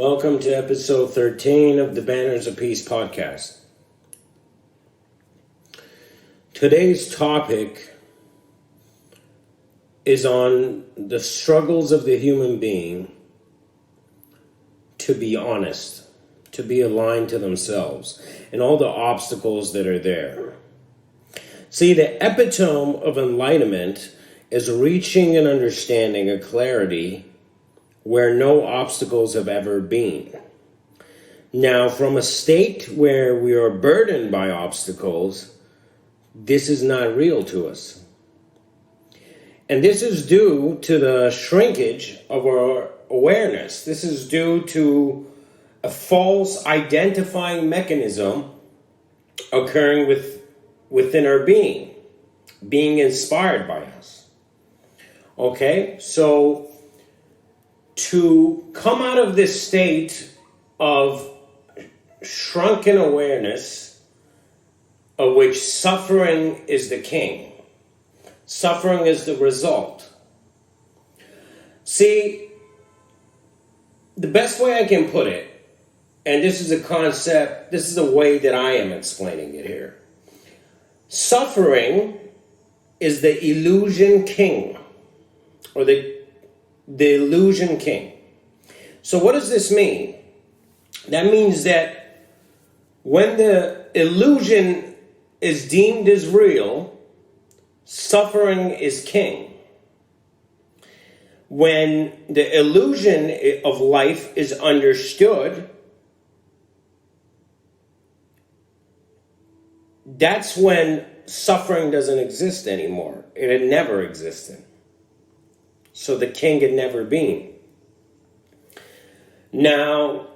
Welcome to episode 13 of the Banners of Peace podcast. Today's topic is on the struggles of the human being to be honest, to be aligned to themselves, and all the obstacles that are there. See, the epitome of enlightenment is reaching an understanding, a clarity, where no obstacles have ever been. Now, from a state where we are burdened by obstacles, this is not real to us. And this is due to the shrinkage of our awareness. This is due to a false identifying mechanism occurring within our being inspired by us. Okay, so to come out of this state of shrunken awareness, of which suffering is the king, suffering is the result. See, the best way I can put it, and this is a concept, this is a way that I am explaining it here. Suffering is the illusion king, or the illusion king. So what does this mean? That means that when the illusion is deemed as real, suffering is king. When the illusion of life is understood, that's when suffering doesn't exist anymore. It had never existed. So the king had never been. Now,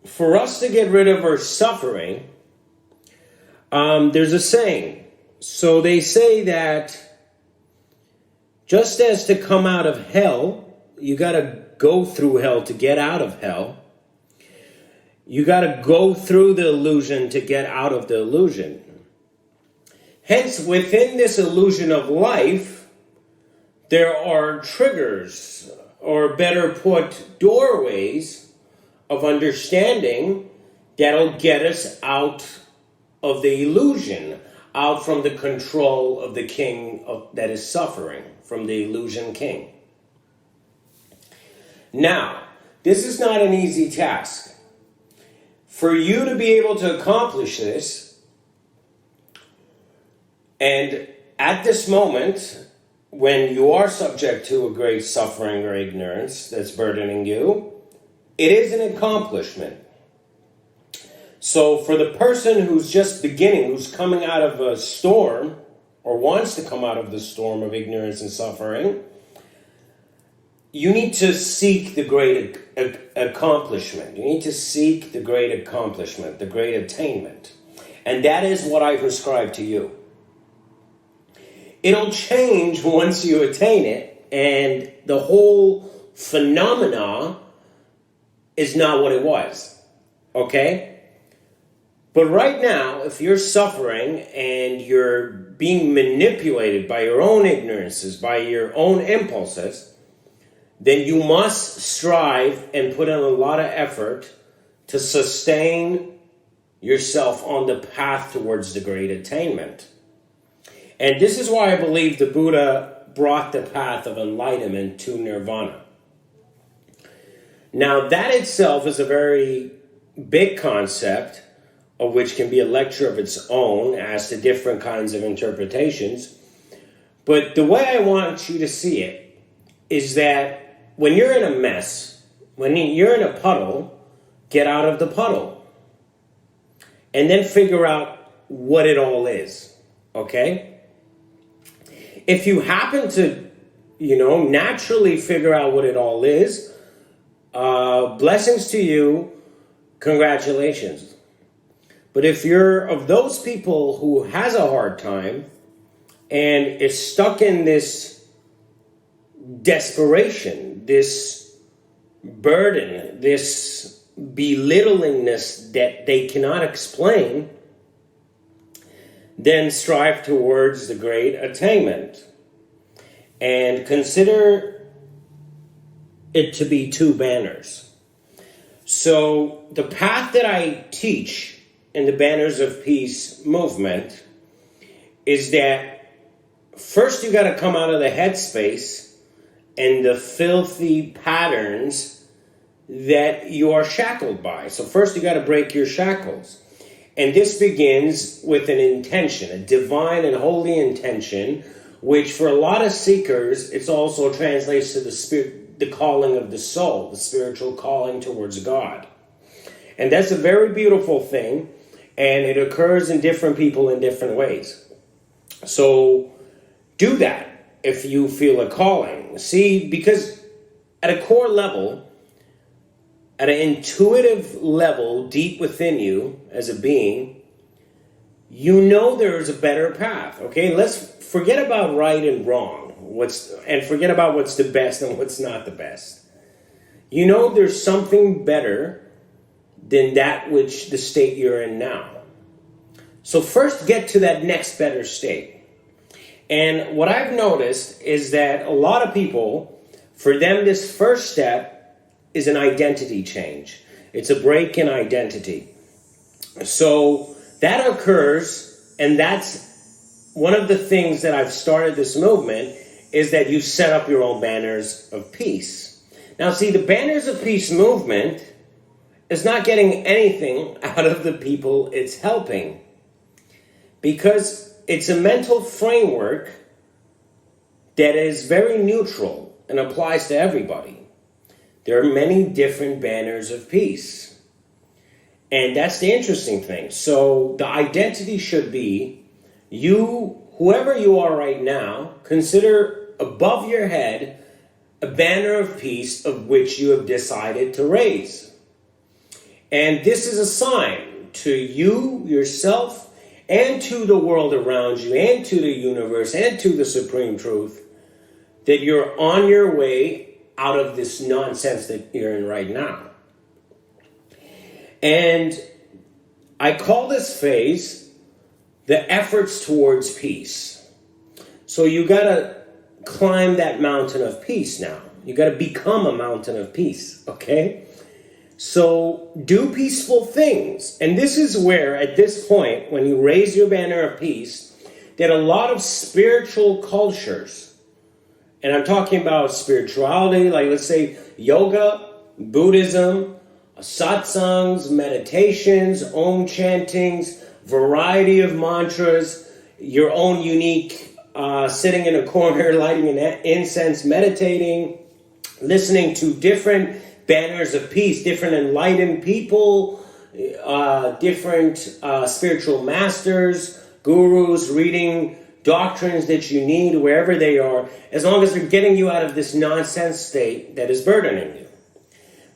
for us to get rid of our suffering, there's a saying. So they say that just as to come out of hell, you got to go through hell to get out of hell. You got to go through the illusion to get out of the illusion. Hence, within this illusion of life, there are triggers, or better put, doorways of understanding that'll get us out of the illusion, out from the control of the king that is suffering, from the illusion king. Now, this is not an easy task. For you to be able to accomplish this, and at this moment, when you are subject to a great suffering or ignorance that's burdening you, it is an accomplishment. So for the person who's just beginning, who's coming out of a storm, or wants to come out of the storm of ignorance and suffering, you need to seek the great accomplishment. You need to seek the great accomplishment, the great attainment. And that is what I prescribe to you. It'll change once you attain it, and the whole phenomena is not what it was, okay? But right now, if you're suffering and you're being manipulated by your own ignorances, by your own impulses, then you must strive and put in a lot of effort to sustain yourself on the path towards the great attainment. And this is why I believe the Buddha brought the path of enlightenment to nirvana. Now, that itself is a very big concept, of which can be a lecture of its own as to different kinds of interpretations. But the way I want you to see it is that when you're in a mess, when you're in a puddle, get out of the puddle. And then figure out what it all is, okay? If you happen to, naturally figure out what it all is, blessings to you, congratulations. But if you're of those people who has a hard time and is stuck in this desperation, this burden, this belittlingness that they cannot explain, then strive towards the great attainment. And consider it to be two banners. So the path that I teach in the Banners of Peace movement is that first you got to come out of the headspace and the filthy patterns that you are shackled by. So first you got to break your shackles. And this begins with an intention, a divine and holy intention, which for a lot of seekers, it also translates to the spirit, the calling of the soul, the spiritual calling towards God. And that's a very beautiful thing, and it occurs in different people in different ways. So do that if you feel a calling. See, because at a core level, at an intuitive level, deep within you as a being, you know there is a better path. Okay, let's forget about right and wrong, and forget about what's the best and what's not the best. You know there's something better than that which the state you're in now. So first get to that next better state. And what I've noticed is that a lot of people, for them, this first step is an identity change. It's a break in identity. So that occurs, and that's one of the things that I've started this movement, is that you set up your own banners of peace. Now see, the Banners of Peace movement is not getting anything out of the people it's helping, because it's a mental framework that is very neutral and applies to everybody. There are many different banners of peace. And that's the interesting thing. So the identity should be you, whoever you are right now, consider above your head a banner of peace of which you have decided to raise. And this is a sign to you, yourself, and to the world around you, and to the universe, and to the supreme truth, that you're on your way out of this nonsense that you're in right now. And I call this phase the efforts towards peace. So you got to climb that mountain of peace now. You got to become a mountain of peace, okay? So do peaceful things. And this is where, at this point, when you raise your banner of peace, that a lot of spiritual cultures, and I'm talking about spirituality, like let's say yoga, Buddhism, satsangs, meditations, om chantings, variety of mantras, your own unique sitting in a corner, lighting an incense, meditating, listening to different banners of peace, different enlightened people, different spiritual masters, gurus, reading doctrines that you need wherever they are, as long as they're getting you out of this nonsense state that is burdening you.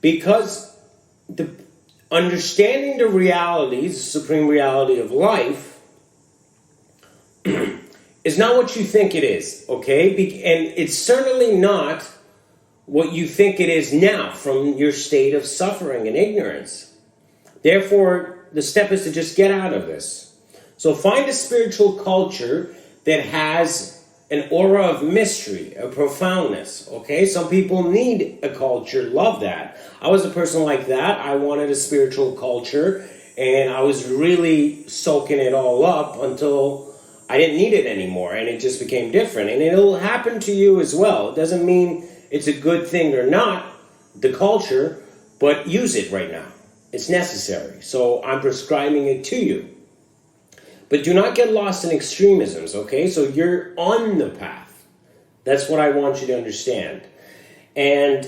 Because the understanding the realities, the supreme reality of life, is not what you think it is, okay? And it's certainly not what you think it is now from your state of suffering and ignorance. Therefore, the step is to just get out of this. So find a spiritual culture that has an aura of mystery, a profoundness, okay? Some people need a culture, love that. I was a person like that. I wanted a spiritual culture, and I was really soaking it all up until I didn't need it anymore, and it just became different. And it'll happen to you as well. It doesn't mean it's a good thing or not, the culture, but use it right now. It's necessary. So I'm prescribing it to you. But do not get lost in extremisms, okay? So you're on the path. That's what I want you to understand. And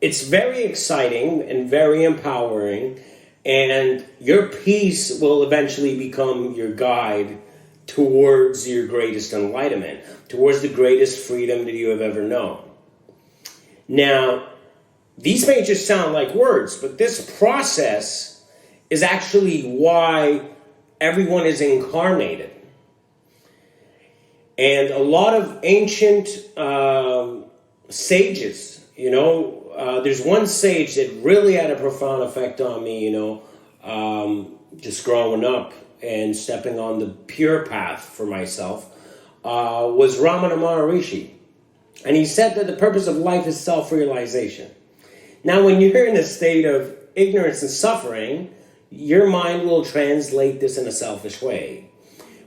it's very exciting and very empowering, and your peace will eventually become your guide towards your greatest enlightenment, towards the greatest freedom that you have ever known. Now, these may just sound like words, but this process is actually why everyone is incarnated. And a lot of ancient sages, there's one sage that really had a profound effect on me, just growing up and stepping on the pure path for myself, was Ramana Maharishi. And he said that the purpose of life is self-realization. Now, when you're in a state of ignorance and suffering, your mind will translate this in a selfish way.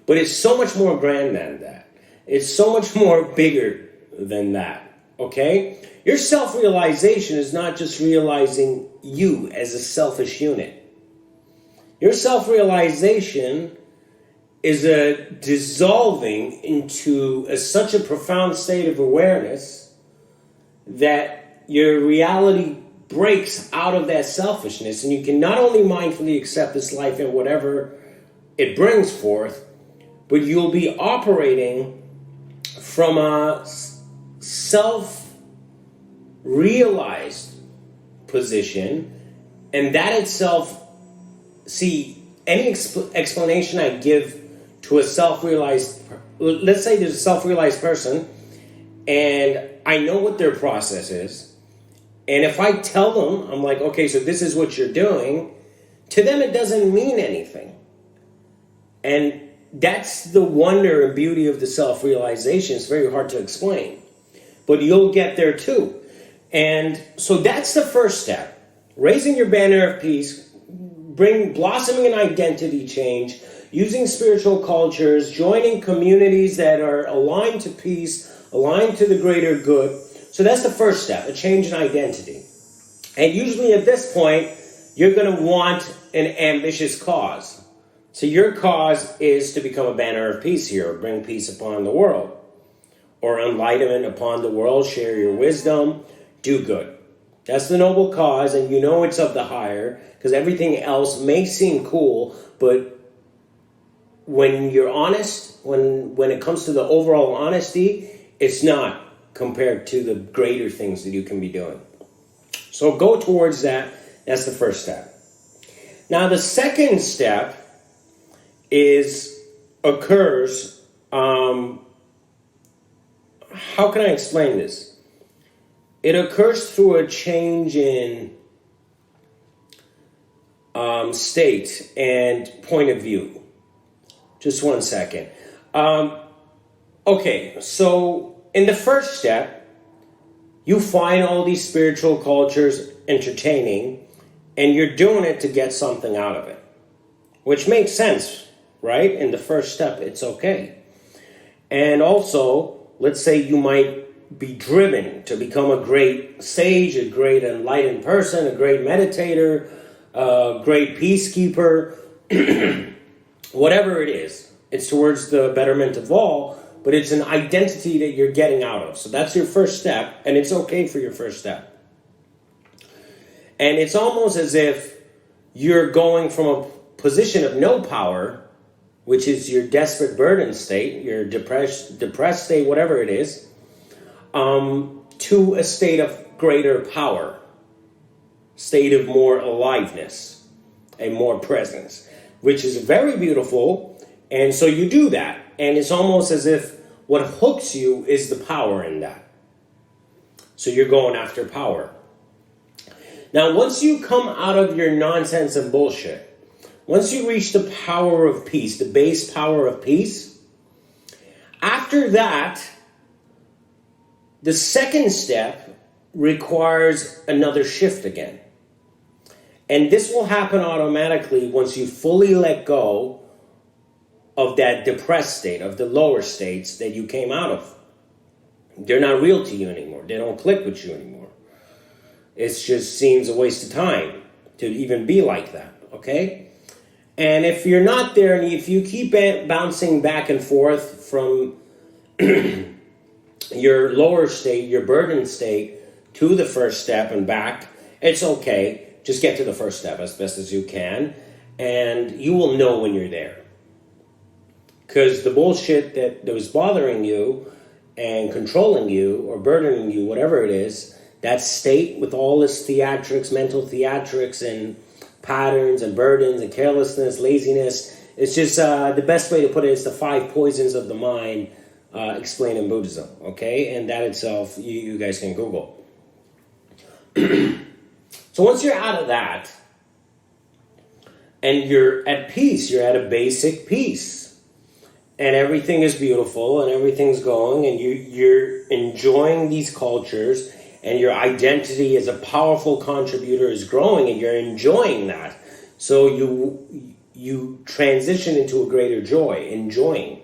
But it's so much more grand than that. It's so much more bigger than that, okay? Your self-realization is not just realizing you as a selfish unit. Your self-realization is a dissolving into such a profound state of awareness that your reality breaks out of that selfishness, and you can not only mindfully accept this life and whatever it brings forth, but you'll be operating from a self-realized position, and that itself, see, any explanation I give to a self-realized, let's say there's a self-realized person, and I know what their process is, and if I tell them, I'm like, okay, so this is what you're doing, to them it doesn't mean anything. And that's the wonder and beauty of the self-realization. It's very hard to explain, but you'll get there too. And so that's the first step. Raising your banner of peace, blossoming an identity change, using spiritual cultures, joining communities that are aligned to peace, aligned to the greater good. So that's the first step, a change in identity. And usually at this point, you're going to want an ambitious cause. So your cause is to become a banner of peace here, or bring peace upon the world, or enlightenment upon the world, share your wisdom, do good. That's the noble cause, and you know it's of the higher, because everything else may seem cool, but when you're honest, when it comes to the overall honesty, it's not compared to the greater things that you can be doing. So go towards that. That's the first step. Now the second step occurs, how can I explain this? It occurs through a change in state and point of view. Just one second. Okay, so in the first step, you find all these spiritual cultures entertaining, and you're doing it to get something out of it, which makes sense, right? In the first step, it's okay. And also, let's say you might be driven to become a great sage, a great enlightened person, a great meditator, a great peacekeeper, whatever it is. It's towards the betterment of all, but it's an identity that you're getting out of. So that's your first step, and it's okay for your first step. And it's almost as if you're going from a position of no power, which is your desperate burden state, your depressed state, whatever it is, to a state of greater power, state of more aliveness and more presence, which is very beautiful. And so you do that, and it's almost as if what hooks you is the power in that. So you're going after power. Now, once you come out of your nonsense and bullshit, once you reach the power of peace, the base power of peace, after that, the second step requires another shift again. And this will happen automatically once you fully let go of that depressed state, of the lower states that you came out of. They're not real to you anymore. They don't click with you anymore. It just seems a waste of time to even be like that, okay? And if you're not there, and if you keep bouncing back and forth from your lower state, your burdened state, to the first step and back, it's okay. Just get to the first step as best as you can, and you will know when you're there. Because the bullshit that was bothering you and controlling you or burdening you, whatever it is, that state with all its theatrics, mental theatrics and patterns and burdens and carelessness, laziness, it's just the best way to put it is the 5 poisons of the mind explained in Buddhism, okay? And that itself, you guys can Google. So once you're out of that and you're at peace, you're at a basic peace, and everything is beautiful and everything's going and you're enjoying these cultures and your identity as a powerful contributor is growing, and you're enjoying that. So you transition into a greater joy, enjoying.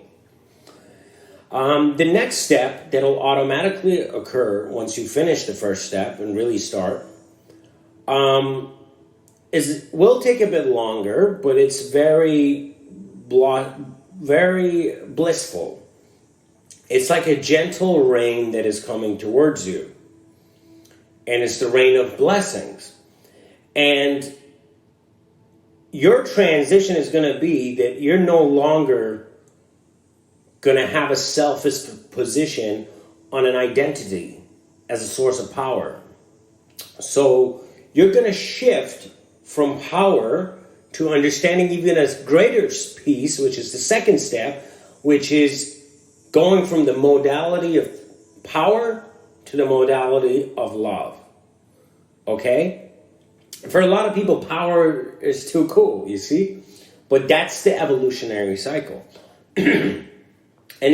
The next step that'll automatically occur once you finish the first step and really start will take a bit longer, but it's very blissful. It's like a gentle rain that is coming towards you. And it's the rain of blessings. And your transition is going to be that you're no longer going to have a selfish position on an identity as a source of power. So you're going to shift from power to understanding even a greater piece, which is the second step, which is going from the modality of power to the modality of love. Okay? For a lot of people, power is too cool, you see? But that's the evolutionary cycle. And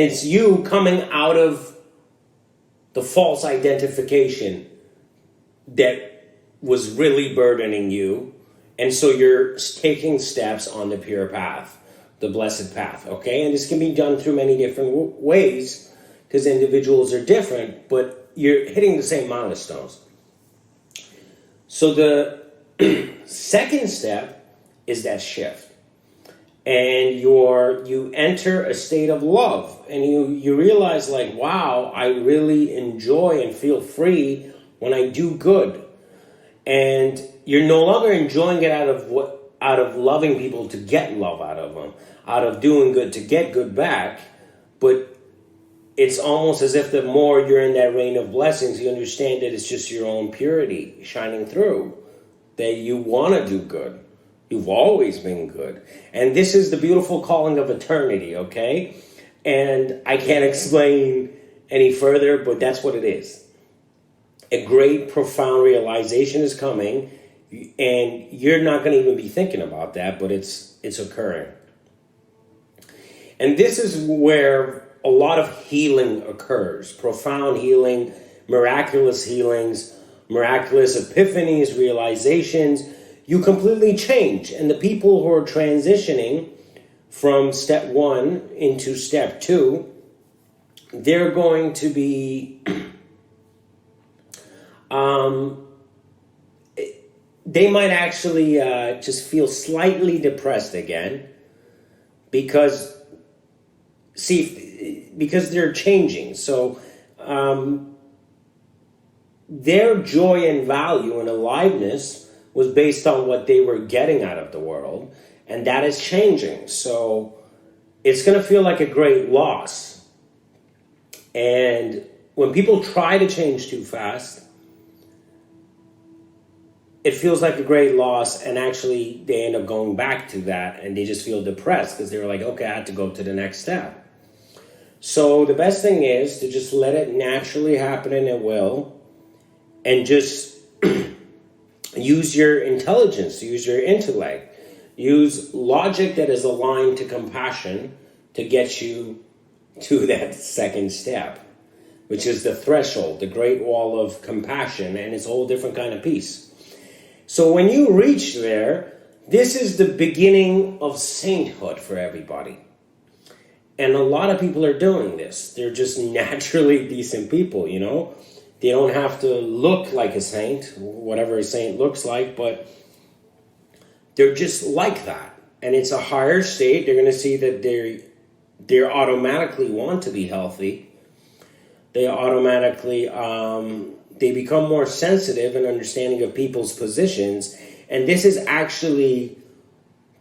it's you coming out of the false identification that was really burdening you. And so you're taking steps on the pure path, the blessed path, okay? And this can be done through many different ways because individuals are different, but you're hitting the same milestones. So the second step is that shift. And you enter a state of love, and you realize, like, wow, I really enjoy and feel free when I do good. And you're no longer enjoying it out of loving people to get love out of them, out of doing good to get good back. But it's almost as if the more you're in that rain of blessings, you understand that it's just your own purity shining through, that you want to do good. You've always been good. And this is the beautiful calling of eternity, okay? And I can't explain any further, but that's what it is. A great, profound realization is coming, and you're not going to even be thinking about that, but it's occurring. And this is where a lot of healing occurs. Profound healing, miraculous healings, miraculous epiphanies, realizations. You completely change. And the people who are transitioning from step 1 into step 2, they're going to be... they might actually just feel slightly depressed again because they're changing. So their joy and value and aliveness was based on what they were getting out of the world, and that is changing. So it's going to feel like a great loss. And when people try to change too fast, it feels like a great loss, and actually they end up going back to that, and they just feel depressed because they were like, okay, I have to go to the next step. So the best thing is to just let it naturally happen, and it will, and just use your intelligence, use your intellect, use logic that is aligned to compassion to get you to that second step, which is the threshold, the great wall of compassion, and it's a whole different kind of peace. So when you reach there, this is the beginning of sainthood for everybody. And a lot of people are doing this. They're just naturally decent people, you know. They don't have to look like a saint, whatever a saint looks like, but they're just like that. And it's a higher state. They're going to see that they automatically want to be healthy. They automatically... they become more sensitive and understanding of people's positions. And this is actually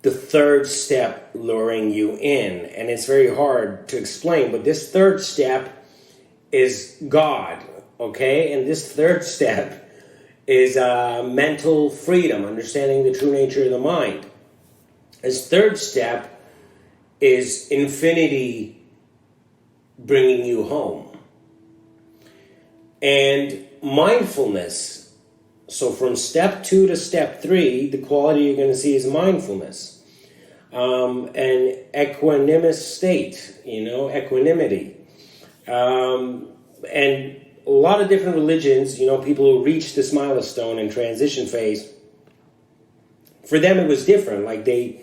the third step luring you in. And it's very hard to explain, but this third step is God, okay? And this third step is mental freedom, understanding the true nature of the mind. This third step is infinity bringing you home. And mindfulness. So from step 2 to step 3, the quality you're going to see is mindfulness. An equanimous state, equanimity. And a lot of different religions, people who reach this milestone and transition phase, for them it was different. Like they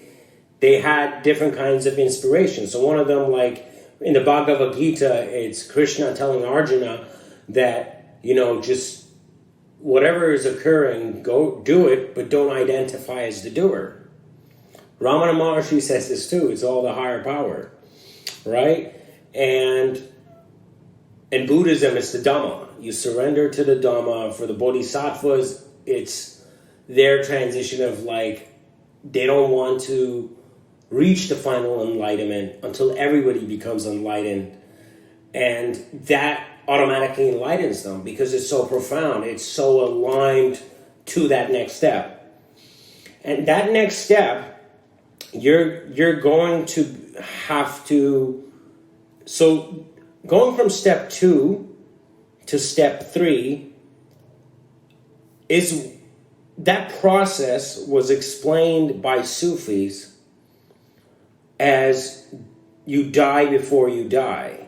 had different kinds of inspiration. So one of them, like in the Bhagavad Gita, it's Krishna telling Arjuna that, just whatever is occurring, go do it, but don't identify as the doer. Ramana Maharshi says this too. It's all the higher power, right? And in Buddhism, it's the Dhamma. You surrender to the Dhamma. For the Bodhisattvas, it's their transition of like, they don't want to reach the final enlightenment until everybody becomes enlightened. And that automatically enlightens them because it's so profound. It's so aligned to that next step. And that next step, you're going to have to, so going from step 2 to step 3 is, that process was explained by Sufis as you die before you die,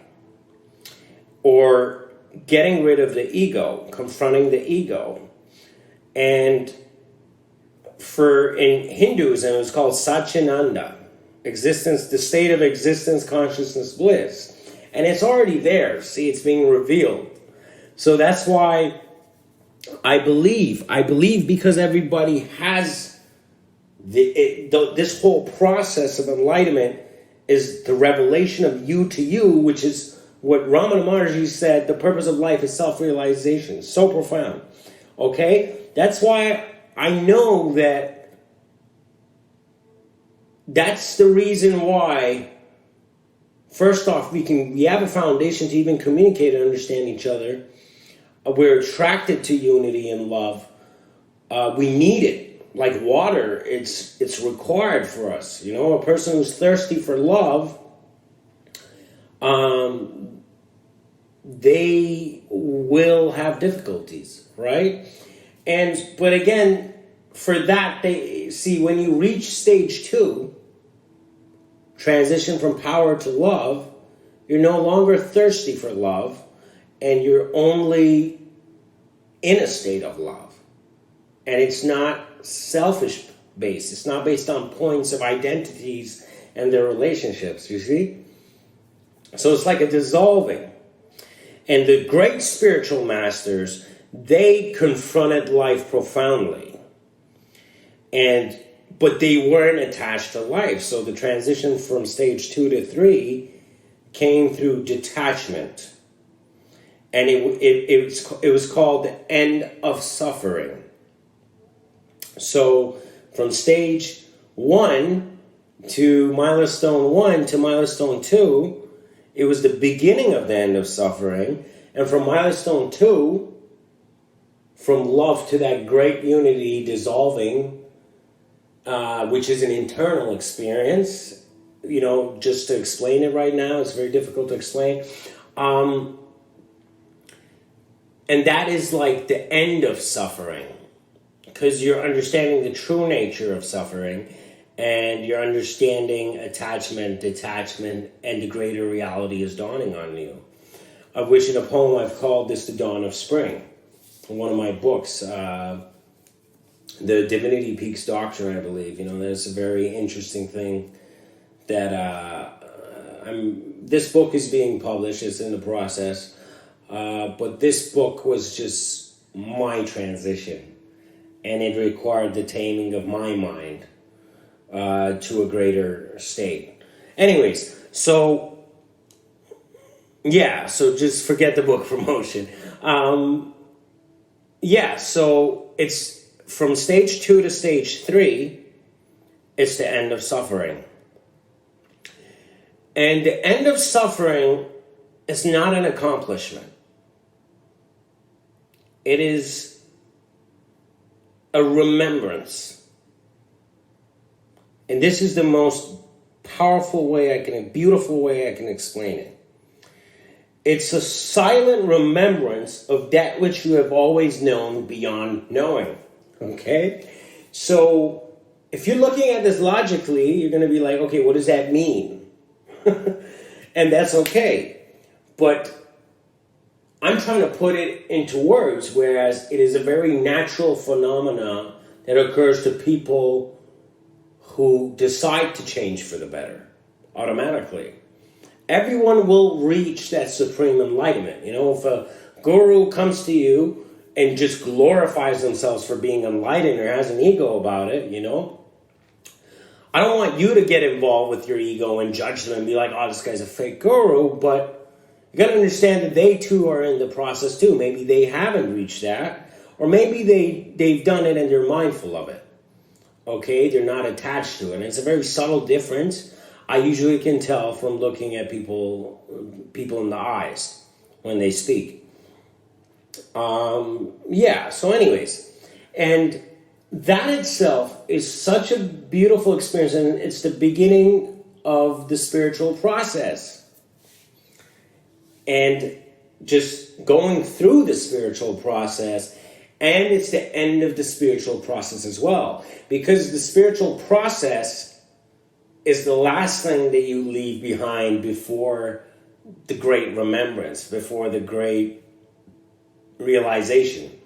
or getting rid of the ego, confronting the ego. And in Hinduism, it's called Satchitananda, existence, the state of existence, consciousness, bliss. And it's already there. See, it's being revealed. So that's why I believe because everybody has this whole process of enlightenment is the revelation of you to you, which is what Ramana Maharshi said, the purpose of life is self-realization. So profound. Okay? That's why I know that's the reason why, first off, we have a foundation to even communicate and understand each other. We're attracted to unity and love. We need it. Like water, it's required for us. A person who's thirsty for love, they will have difficulties, right? But again, for that, when you reach stage 2, transition from power to love, you're no longer thirsty for love, and you're only in a state of love. And it's not selfish based. It's not based on points of identities and their relationships, you see? So it's like a dissolving. And the great spiritual masters, they confronted life profoundly. But they weren't attached to life. So the transition from stage 2 to 3 came through detachment. And it was called the end of suffering. So from stage 1 to milestone 1 to milestone 2, it was the beginning of the end of suffering. And from milestone 2, from love to that great unity dissolving, which is an internal experience, just to explain it right now, it's very difficult to explain. And that is like the end of suffering, because you're understanding the true nature of suffering, and you're understanding attachment, detachment, and the greater reality is dawning on you. Of which in a poem I've called this the dawn of spring. In one of my books, the Divinity Peaks Doctrine, I believe. There's a very interesting thing that this book is being published. It's in the process. But this book was just my transition. And it required the taming of my mind to a greater state. Anyways, so just forget the book promotion. So it's from stage 2 to stage 3, it's the end of suffering. And the end of suffering is not an accomplishment. It is a remembrance. And this is the most powerful way beautiful way I can explain it. It's a silent remembrance of that which you have always known beyond knowing. Okay? So, if you're looking at this logically, you're going to be like, okay, what does that mean? And that's okay. But I'm trying to put it into words, whereas it is a very natural phenomena that occurs to people who decide to change for the better, automatically. Everyone will reach that supreme enlightenment. If a guru comes to you and just glorifies themselves for being enlightened or has an ego about it, I don't want you to get involved with your ego and judge them and be like, oh, this guy's a fake guru, but you got to understand that they too are in the process too. Maybe they haven't reached that, or maybe they've done it and they're mindful of it. Okay, they're not attached to it. And it's a very subtle difference. I usually can tell from looking at people in the eyes when they speak. So anyways, and that itself is such a beautiful experience, and it's the beginning of the spiritual process. And just going through the spiritual process, and it's the end of the spiritual process as well. Because the spiritual process is the last thing that you leave behind before the great remembrance, before the great realization,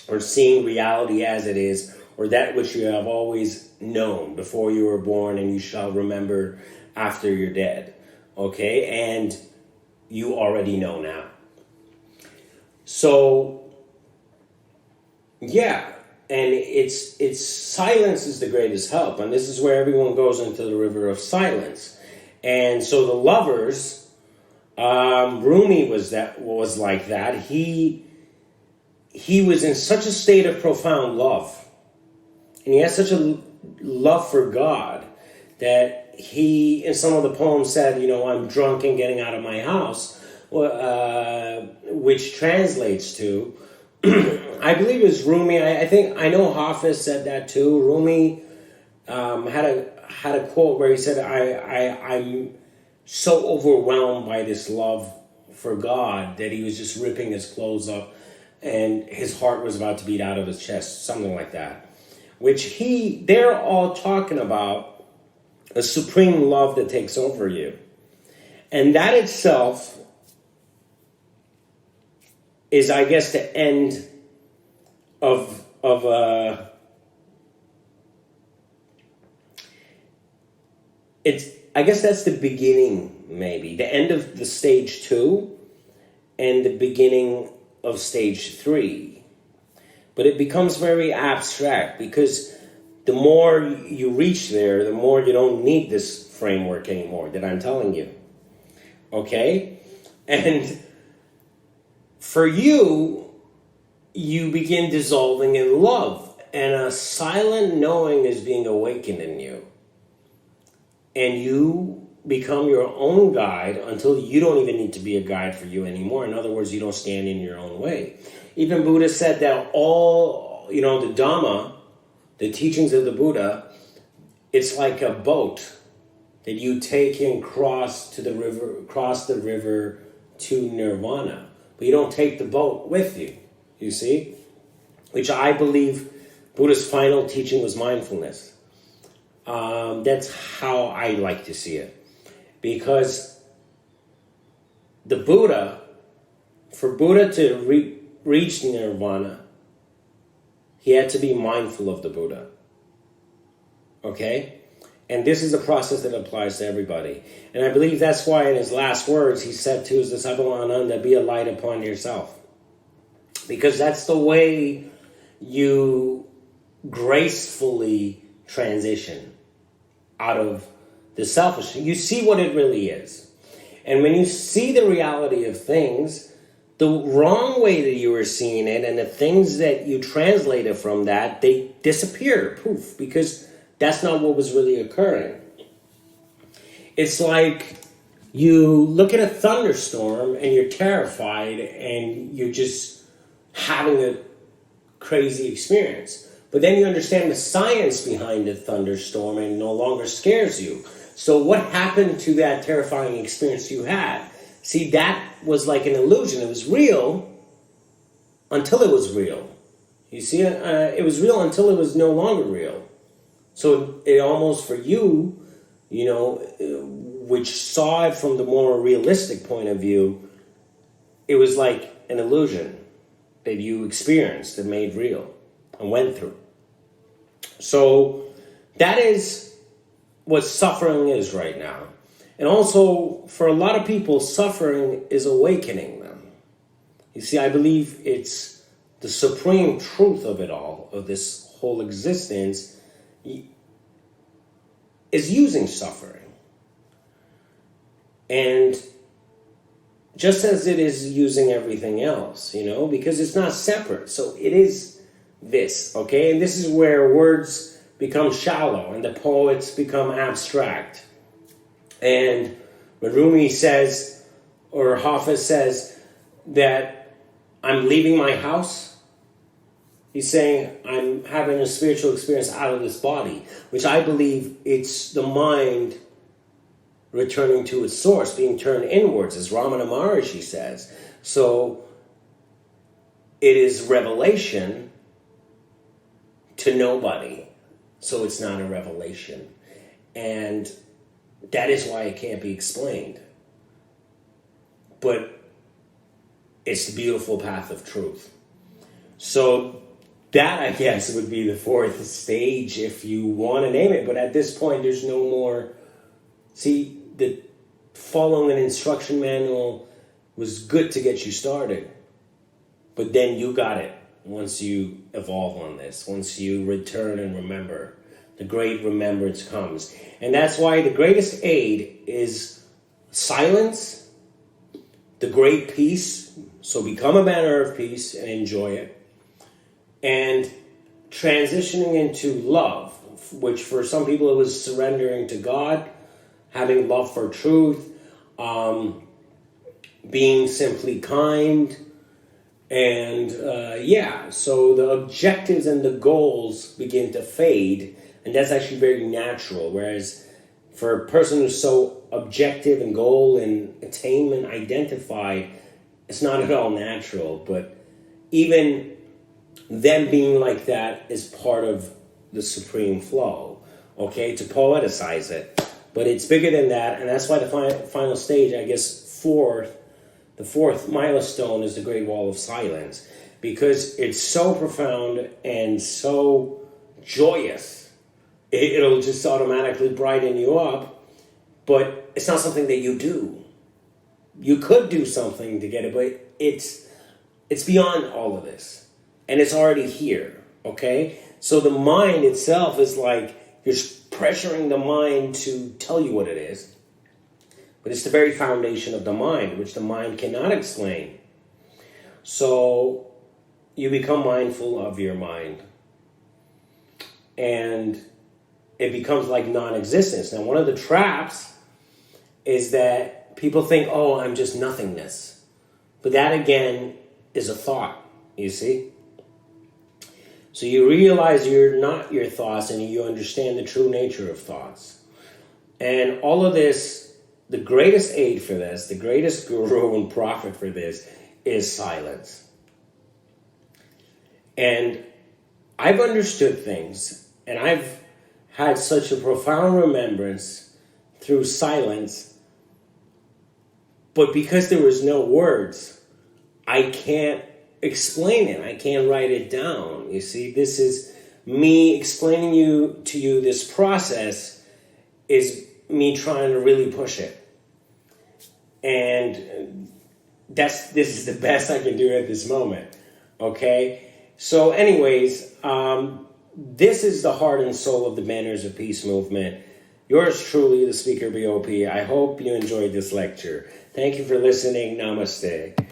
or seeing reality as it is, or that which you have always known before you were born and you shall remember after you're dead. Okay? And you already know now. So, yeah. And it's silence is the greatest help. And this is where everyone goes into the river of silence. And so the lovers, Rumi was like that. He was in such a state of profound love. And he had such a love for God that he, in some of the poems, said, I'm drunk and getting out of my house, which translates to, I believe it was Rumi. I know Hafiz said that too. Rumi had a quote where he said, I'm so overwhelmed by this love for God that he was just ripping his clothes up and his heart was about to beat out of his chest, something like that. Which they're all talking about a supreme love that takes over you. And that itself is, I guess, the end of I guess that's the beginning, maybe. The end of the stage 2 and the beginning of stage 3. But it becomes very abstract because the more you reach there, the more you don't need this framework anymore that I'm telling you. Okay? And for you begin dissolving in love. And a silent knowing is being awakened in you. And you become your own guide until you don't even need to be a guide for you anymore. In other words, you don't stand in your own way. Even Buddha said that all, the Dhamma, the teachings of the Buddha, it's like a boat that you take and cross the river to nirvana. But you don't take the boat with you, you see? Which I believe Buddha's final teaching was mindfulness. That's how I like to see it. Because the Buddha, for Buddha to reach nirvana, he had to be mindful of the Buddha. Okay? And this is a process that applies to everybody. And I believe that's why in his last words he said to his disciple Ananda, be a light upon yourself. Because that's the way you gracefully transition out of the selfish. You see what it really is. And when you see the reality of things, the wrong way that you were seeing it and the things that you translated from that, they disappear, poof, because that's not what was really occurring. It's like you look at a thunderstorm and you're terrified and you're just having a crazy experience. But then you understand the science behind the thunderstorm and it no longer scares you. So what happened to that terrifying experience you had? See, that was like an illusion. It was real until it was real. You see, it was real until it was no longer real. So it almost for you, which saw it from the more realistic point of view, it was like an illusion that you experienced and made real and went through. So that is what suffering is right now. And also, for a lot of people, suffering is awakening them. You see, I believe it's the supreme truth of it all, of this whole existence, is using suffering. And just as it is using everything else, because it's not separate. So it is this, okay? And this is where words become shallow and the poets become abstract. And when Rumi says, or Hafiz says, that I'm leaving my house, he's saying I'm having a spiritual experience out of this body, which I believe it's the mind returning to its source, being turned inwards, as Ramana Maharishi says. So it is revelation to nobody. So it's not a revelation. And that is why it can't be explained. But it's the beautiful path of truth. So that, I guess, would be the fourth stage if you want to name it. But at this point, there's no more. See, the following an instruction manual was good to get you started. But then you got it once you evolve on this, once you return and remember. The great remembrance comes. And that's why the greatest aid is silence, the great peace. So become a banner of peace and enjoy it. And transitioning into love, which for some people it was surrendering to God, having love for truth, being simply kind. And so the objectives and the goals begin to fade. And that's actually very natural. Whereas for a person who's so objective and goal and attainment identified, it's not at all natural. But even them being like that is part of the supreme flow, okay, to poeticize it. But it's bigger than that, and that's why the final stage, I guess, the fourth milestone is the Great Wall of Silence, because it's so profound and so joyous. It'll just automatically brighten you up, but it's not something that you do. You could do something to get it, but it's beyond all of this. And it's already here, okay? So the mind itself is like, you're pressuring the mind to tell you what it is. But it's the very foundation of the mind, which the mind cannot explain. So you become mindful of your mind. And it becomes like non-existence. Now, one of the traps is that people think, oh, I'm just nothingness. But that, again, is a thought, you see? So you realize you're not your thoughts and you understand the true nature of thoughts. And all of this, the greatest aid for this, the greatest guru and prophet for this is silence. And I've understood things, and I've had such a profound remembrance through silence, but because there was no words, I can't explain it. I can't write it down. You see, this is me explaining to you this process is me trying to really push it. And this is the best I can do at this moment. Okay? So anyways, this is the heart and soul of the Banners of Peace movement. Yours truly, the Speaker BOP. I hope you enjoyed this lecture. Thank you for listening. Namaste.